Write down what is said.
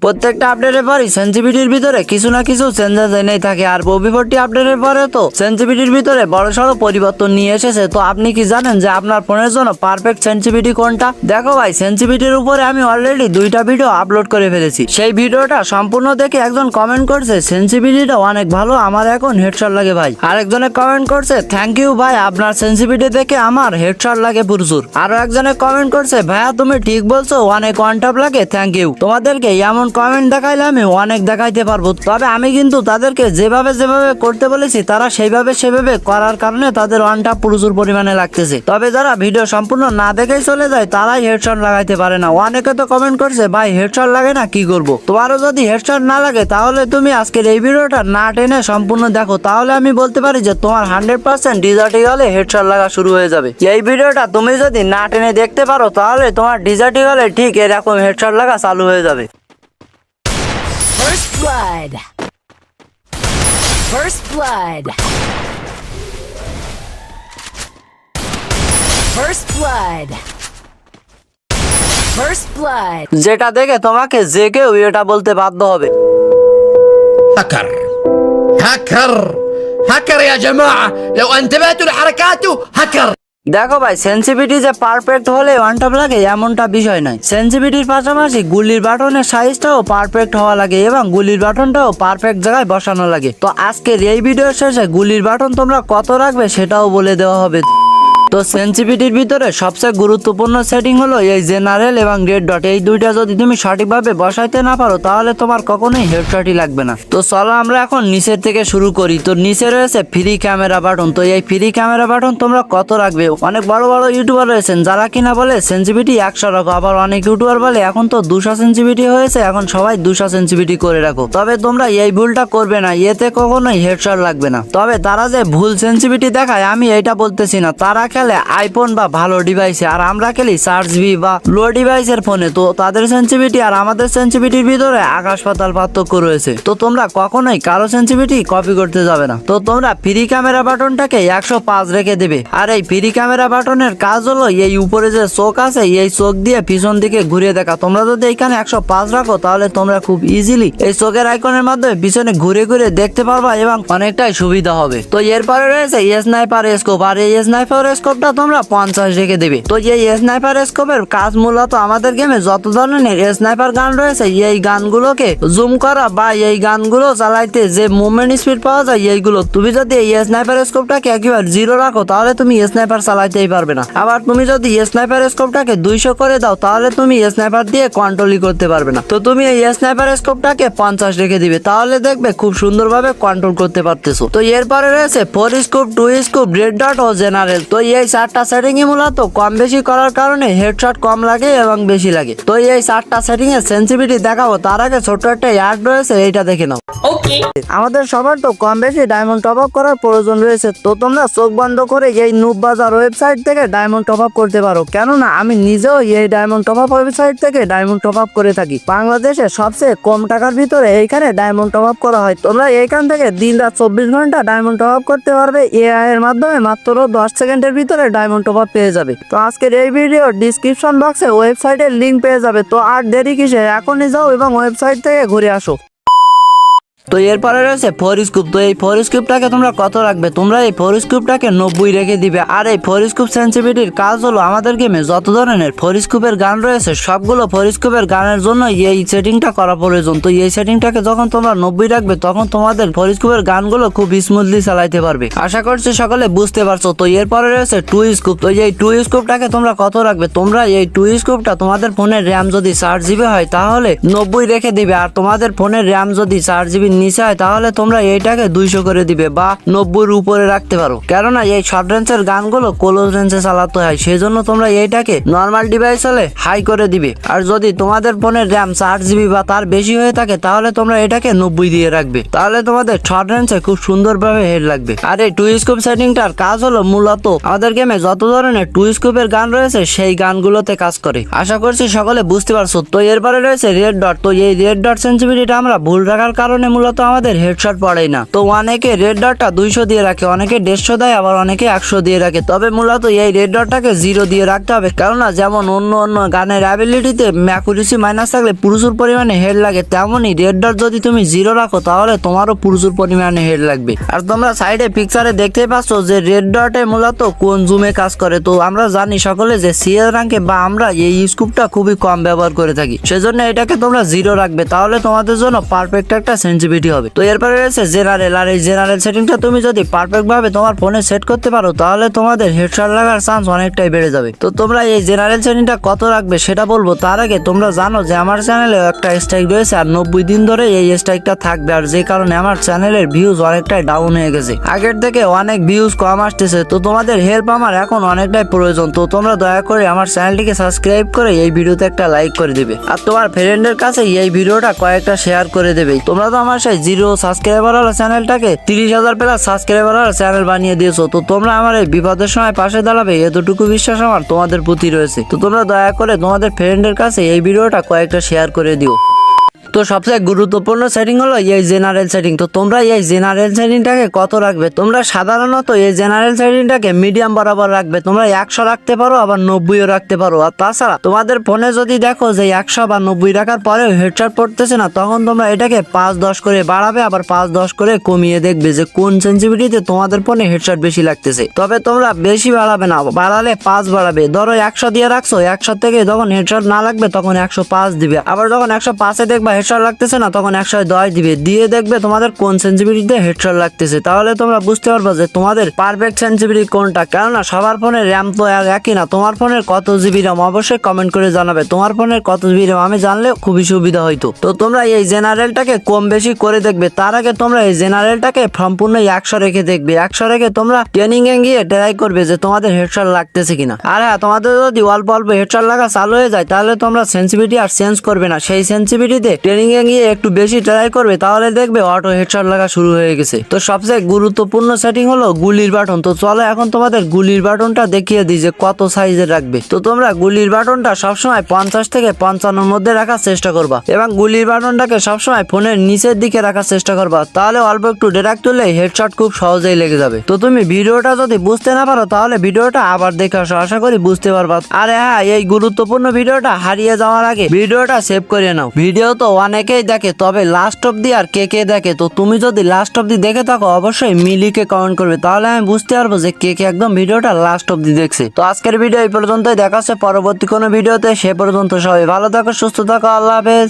প্রত্যেকটা আপডেটের পরই সেনসিটিভিটির ভিতরে কিছু না কিছু চেঞ্জেস এনেই থাকে, আর ওবি40 আপডেটের পরে তো সেনসিটিভিটির ভিতরে বড়সড় পরিবর্তন নিয়ে এসেছে। তো আপনি কি জানেন যে আপনার ফোনের জন্য পারফেক্ট সেনসিটিভিটি কোনটা? দেখো ভাই, সেনসিটিভিটির উপরে আমি অলরেডি 2টা ভিডিও আপলোড করে ফেলেছি। সেই ভিডিওটা সম্পূর্ণ দেখে একজন কমেন্ট করছে সেনসিটিভিটিটা অনেক ভালো, আমার এখন হেডশট লাগে ভাই। আরেকজনে কমেন্ট করছে থ্যাংক ইউ ভাই, আপনার সেনসিটিভিটি দেখে আমার হেডশট লাগে প্রচুর। আরো একজনে কমেন্ট করছে ভাইয়া তুমি ঠিক বলছো, অনেক ওয়ান টপ লাগে, থ্যাংক ইউ। তোমাদেরকে এমন কমেন্ট দেখাইলে আমি অনেক দেখাইতে পারবো, তবে আমি কিন্তু তাদেরকে যেভাবে করতে বলেছি তারা সেভাবে করার কারণে তাদের ওয়ান টপ প্রচুর পরিমাণে লাগতেছে। তবে যারা ভিডিও সম্পূর্ণ না দেখেই চলে যায় তারাই হেডশট লাগাইতে পারে না। অনেকে তো কমেন্ট করছে ভাই হেডশট লাগে না, কি করব? তোমারও যদি হেডশট না লাগে তাহলে তুমি আজকের এই ভিডিওটা না টেনে সম্পূর্ণ দেখো, তাহলে আমি বলতে পারি যে তোমার 100% ডিজার্টি হলে হেডশট লাগা শুরু হয়ে যাবে। এই ভিডিওটা তুমি যদি না টেনে দেখতে পারো তাহলে তোমার ডিজার্টি হলে ঠিক এরকম হেডশট লাগা চালু হয়ে যাবে। First blood. First blood. First blood. First blood. যেটা দেখে তোমাকে যে কেউ এটা বলতে বাধ্য হবে। هكر هكر هكر يا جماعة لو انتبهتوا لحركاته هكر দেখো ভাই, সেনসিটিভিটি যে পারফেক্ট হলে ওয়ান টপ লাগে এমনটা বিষয় নয়। সেনসিটিভিটির পাশাপাশি গুলির বাটনের সাইজটাও পারফেক্ট হওয়া লাগে এবং গুলির বাটনটাও পারফেক্ট জায়গায় বসানো লাগে। তো আজকের এই ভিডিওর শেষে গুলির বাটন তোমরা কত রাখবে সেটাও বলে দেওয়া হবে। তো সেনসিটিভিটির ভিতরে সবচেয়ে গুরুত্বপূর্ণ সেটিং হলো এই জেনারেল এবং রেড ডট, এই দুইটা যদি তুমি সঠিকভাবে বসাইতে না পারো তাহলে তোমার কখনোই হেডশটই লাগবে না। তো চলো আমরা এখন নিচের থেকে শুরু করি। তো নিচে রয়েছে ফ্রি ক্যামেরা বাটন। তো এই ফ্রি ক্যামেরা বাটন তোমরা কত রাখবে? অনেক বড় বড় ইউটিউবার রয়েছেন যারা কিনা বলে সেনসিটিভিটি 100 রাখো, আবার অনেক ইউটিউবার বলে এখন তো 200 সেনসিটিভিটি হয়েছে, এখন সবাই 200 সেনসিটিভিটি করে রাখো। তবে তোমরা এই ভুলটা করবে না, এতে কখনোই হেডশট লাগবে না। তবে তারা যে ভুল সেনসিটিভিটি দেখায় আমি এটা বলতেছি না, তারা খেলে আইফোন বা ভালো ডিভাইসে, আর আমরা খেলি 4GB বা লো ডিভাইসের ফোনে। তো তাদের সেনসিটিভিটি আর আমাদের সেনসিটিভিটির ভিতরে আকাশ পাতাল পার্থক্য রয়েছে। তো তোমরা কখনোই কারো সেনসিটিভিটি কপি করতে যাবে না। তো তোমরা ফ্রি ক্যামেরা বাটনটাকে 105 রেখে দেবে। আর এই ফ্রি ক্যামেরা বাটনের কাজ হলো এই উপরে যে চোখ আছে এই চোখ দিয়ে পিছন দিকে ঘুরিয়ে দেখা। তোমরা যদি এখানে 105 রাখো তাহলে তোমরা খুব ইজিলি এই চোখের আইকনের মাধ্যমে পিছনে ঘুরে দেখতে পারবা এবং অনেকটাই সুবিধা হবে। তো এরপরে রয়েছে স্নাইপার স্কোপ, আর এই স্নাইপার স্কোপটা তোমরা 50 রেখে দেবে। তো এই স্নাইপার স্কোপের কাজ মূলত আমাদের গেমে যত ধরনের স্নাইপার গান রয়েছে এই গানগুলোকে জুম করা বা এই গানগুলো চালাইতে যে মুভমেন্ট স্পিড পাওয়া যায় এইগুলো, তুমি যদি এই স্নাইপার স্কোপটাকে একেবারে 0 রাখো তাহলে তুমি স্নাইপার চালাইতেই পারবে না। আবার তুমি যদি স্নাইপার স্কোপটাকে 200 করে দাও তাহলে তুমি স্নাইপার দিয়ে কন্ট্রোলই করতে পারবে না। তো তুমি এই স্নাইপার স্কোপটাকে 50 রেখে দিবে, তাহলে দেখবে খুব সুন্দরভাবে কন্ট্রোল করতে পারতেছো। তো এরপরে রয়েছে 4 স্কোপ, 2 স্কোপ, রেড ডট ও জেনারেল। তো এই 4টা সেটিং মূলত কম বেশি করার কারণে হেডশট কম লাগে এবং বেশি লাগে। তো এই 4টা সেটিং এর সেনসিটিভিটি দেখাবো তার আগে ছোট্ট একটা অ্যাড রয়েছে, এইটা দেখে নাও। আমাদের সবার তো কম বেশি ডায়মন্ড টপ আপ করার প্রয়োজন রয়েছে। তো তোমরা চোখ বন্ধ করে এই নুব বাজার ওয়েবসাইট থেকে ডায়মন্ড টপ আপ করতে পারো, কেননা আমি নিজেও এই ডায়মন্ড টপ আপ ওয়েবসাইট থেকে ডায়মন্ড টপ আপ করে থাকি। বাংলাদেশে সবচেয়ে কম টাকার ভিতরে এইখানে ডায়মন্ড টপ আপ করা হয়। তোমরা এইখান থেকে দিন রাত 24 ঘন্টা ডায়মন্ড টপ আপ করতে পারবে এআই এর মাধ্যমে, মাত্র 10 সেকেন্ডের ভিতরে ডায়মন্ড টপ আপ পেয়ে যাবে। তো আজকের এই ভিডিও ডিসক্রিপশন বক্সে ওয়েবসাইটের লিংক পেয়ে যাবে। তো আর দেরি কিসে, এখনই যাও এবং ওয়েবসাইট থেকে ঘুরে আসো। তো এরপরে রয়েছে 4 স্কুপ। তো এই 4 স্কুপটাকে তোমরা কত রাখবে? তোমরা এই 4 স্কুপটাকে 90 রেখে দিবে। আর এই 4 স্কুপ সেনসিটিভিটির কাজ হলো আমাদের গেমে যত ধরনের 4 স্কুপের গান রয়েছে সবগুলো 4 স্কুপের গানের জন্য এই সেটিংটা করা প্রয়োজন। তো এই সেটিংটাকে যখন তোমরা 90 রাখবে তখন তোমাদের 4 স্কুপের গানগুলো খুব স্মুথলি চালাইতে পারবে। আশা করছি সকলে বুঝতে পারছো। তো এরপরে রয়েছে 2 স্কুপ। তো এই 2 স্কুপটাকে তোমরা কত রাখবে? তোমরা এই 2 স্কুপটা তোমাদের ফোনের র্যাম যদি 4GB হয় তাহলে 90 রেখে দিবে, আর তোমাদের ফোনের র্যাম যদি 4GB নিচে হয় তাহলে তোমরা এইটাকে 200 করে দিবে বা 90 উপরে রাখতে পারো, কেননা এই শর্ট রেঞ্জের গানগুলো ক্লোজ রেঞ্জে চালাতে হয়, সেই জন্য তোমরা এইটাকে নর্মাল ডিভাইস হলে হাই করে দিবে। আর যদি তোমাদের ফোনের র্যাম 4GB বা তার বেশি হয়ে থাকে তাহলে তোমরা এটাকে 90 দিয়ে রাখবে, তাহলে তোমাদের শর্ট রেঞ্জে খুব সুন্দরভাবে হেড লাগবে। আর এই 2 স্কোপ সেটিংটার কাজ হলো মূলত আমাদের গেমে যত ধরনের 2 স্কোপের গান রয়েছে সেই গানগুলোতে কাজ করে। আশা করছি সকলে বুঝতে পারছো। তো এরপরে রয়েছে রেড ডট। তো এই রেড ডট সেনসিটিভিটিটা আমরা ভুল রাখার কারণে মূলত আমাদের হেডশট পড়েই না। তো অনেকে রেড ডটটা 200 দিয়ে রাখে, অনেকে 150 দেয়, আবার অনেকে 100 দিয়ে রাখে। তবে মূলত এই রেড ডটটাকে 0 দিয়ে রাখতে হবে, কেননা যেমন অন্য অন্য গানের অ্যাবিলিটিতে ম্যাকুরেসি মাইনাস থাকলে প্রচুর পরিমাণে হেড লাগে, তেমনই রেড ডট যদি তুমি 0 রাখো তাহলে তোমারও প্রচুর পরিমাণে হেড লাগবে। আর তোমরা সাইডে পিকচারে দেখতেই পাচ্ছ যে রেড ডটে মূলত কোন জুমে কাজ করে। তো আমরা জানি সকলে যে সিএল র্যাঙ্কে বা আমরা এই স্কোপটা খুবই কম ব্যবহার করে থাকি, সেজন্য এটাকে তোমরা 0 রাখবে, তাহলে তোমাদের জন্য পারফেক্ট একটা সেনসিটিভিটি হবে। তো এরপরে রয়েছে জেনারেল। আর এই জেনারেল সেটিংটা তুমি যদি পারফেক্ট ভাবে তোমার ফোনে সেট করতে পারো তাহলে তোমাদের হেডশট লাগার চান্স অনেকটাই বেড়ে যাবে। তো তোমরা এই জেনারেল সেটিংটা কত রাখবে সেটা বলবো, তার আগে তোমরা জানো যে আমার চ্যানেলে একটা স্ট্রাইক রয়েছে আর 90 দিন ধরে এই স্ট্রাইকটা থাকবে, আর যে কারণে আমার চ্যানেলের ভিউজ অনেকটাই ডাউন হয়ে গেছে, আগের থেকে অনেক ভিউজ কম আসতেছে। তো তোমাদের হেল্প আমার এখন অনেকটাই প্রয়োজন। তো তোমরা দয়া করে আমার চ্যানেলটিকে সাবস্ক্রাইব করে এই ভিডিওতে একটা লাইক করে দিবে, আর তোমার ফ্রেন্ডের কাছে এই ভিডিওটা কয়েকটা শেয়ার করে দেবে। তোমরা তো আমার সেই 0 সাবস্ক্রাইবার ওয়ালা চ্যানেলটাকে 30,000 প্লাস সাবস্ক্রাইবার ওয়ালা চ্যানেল বানিয়ে দিয়েছো। তো তোমরা আমার এই বিপদের সময় পাশে দাঁড়াবে এতটুকু বিশ্বাস আমার তোমাদের প্রতি রয়েছে। তো তোমরা দয়া করে তোমাদের ফ্রেন্ডের কাছে এই ভিডিওটা কয়েকটা শেয়ার করে দিও। তো সবচেয়ে গুরুত্বপূর্ণ সেটিং হলো এই জেনারেল সেটিং। তো তোমরা এই জেনারেল সেটিংটাকে কত রাখবে, তোমরা সাধারণত এই জেনারেল সেটিংটাকে মিডিয়াম বরাবর রাখবে। তোমরা 100 রাখতে পারো, আবার 90ও রাখতে পারো। আর তাছাড়া তোমাদের ফোনে যদি দেখো যে 100 বা 90 রাখার পরেও হেডশট পড়তেছে না, তখন তোমরা এটাকে 5-10 করে বাড়াবে, আবার 5-10 করে কমিয়ে দেখবে যে কোন সেনসিটিভিটিতে তোমাদের ফোনে হেডশট বেশি লাগতেছে। তবে তোমরা বেশি বাড়াবে না, বাড়ালে 5 বাড়াবে। ধরো 100 দিয়ে রাখছো, 100 থেকে যখন হেডশট না লাগবে তখন 105 দিবে, আবার যখন 105-এ দেখবা হেডশট লাগতেছে না তখন 110 দিবে, দিয়ে দেখবে তোমাদের কোন সেনসিটিভিটিতে হেডশট লাগতেছে। তাহলে তোমরা বুঝতে পারবে যে তোমাদের পারফেক্ট সেনসিটিভিটি কোনটা, কেননা সবার ফোনের র্যাম তো একই না। তোমার ফোনের কত জিবি র্যাম অবশ্যই কমেন্ট করে জানাবে, তোমার ফোনের কত জিবি র্যাম আমি জানলে খুবই সুবিধা হইতো। তো তোমরা এই জেনারেলটাকে কম বেশি করে দেখবে, তার আগে তোমরা এই জেনারেলটাকে সম্পূর্ণ 100 রেখে দেখবে। 100 রেখে তোমরা ট্রেনিং এ গিয়ে ট্রাই করবে যে তোমাদের হেডশট লাগতেছে কিনা। আর হ্যাঁ, তোমাদের যদি অল্প অল্প হেডশট লাগা চালু হয়ে যায় তাহলে তোমরা সেনসিটিভিটি আর চেঞ্জ করবে না, সেই সেনসিটিভিটিতে ট্রেনিং এ গিয়ে একটু বেশি ট্রাই করবে, তাহলে দেখবে অটো হেডশট লাগা শুরু হয়ে গেছে। তো সবচেয়ে গুরুত্বপূর্ণ সেটিং হলো গুলির বাটন। তো চলো এখন তোমাদের গুলির বাটনটা দেখিয়ে দিই যে কত সাইজের রাখবে। তো তোমরা গুলির বাটনটা সবসময় 50 থেকে 55 মধ্যে রাখার চেষ্টা করবা, এবং গুলির বাটনটাকে সবসময় ফোনের নিচের দিকে রাখার চেষ্টা করবা, তাহলে অল্প একটু ডিরেক্ট তুললে হেডশট খুব সহজেই লেগে যাবে। তো তুমি ভিডিওটা যদি বুঝতে না পারো তাহলে ভিডিওটা আবার দেখে আসো, আশা করি বুঝতে পারবা। আরে হ্যাঁ, এই গুরুত্বপূর্ণ ভিডিওটা হারিয়ে যাওয়ার আগে ভিডিওটা সেভ করে নাও। ভিডিও তো অনেকেই দেখে, তবে লাস্ট অব্দি আর কে কে দেখে। তো তুমি যদি লাস্ট অব্দি দেখে থাকো অবশ্যই মিলিকে কমেন্ট করবে, তাহলে আমি বুঝতে পারবো যে কে কে একদম ভিডিওটা লাস্ট অব্দি দেখছে। তো আজকের ভিডিও এই পর্যন্তই, দেখা হচ্ছে পরবর্তী কোনো ভিডিওতে। সে পর্যন্ত সবাই ভালো থাকো, সুস্থ থাকো, আল্লাহ হাফেজ।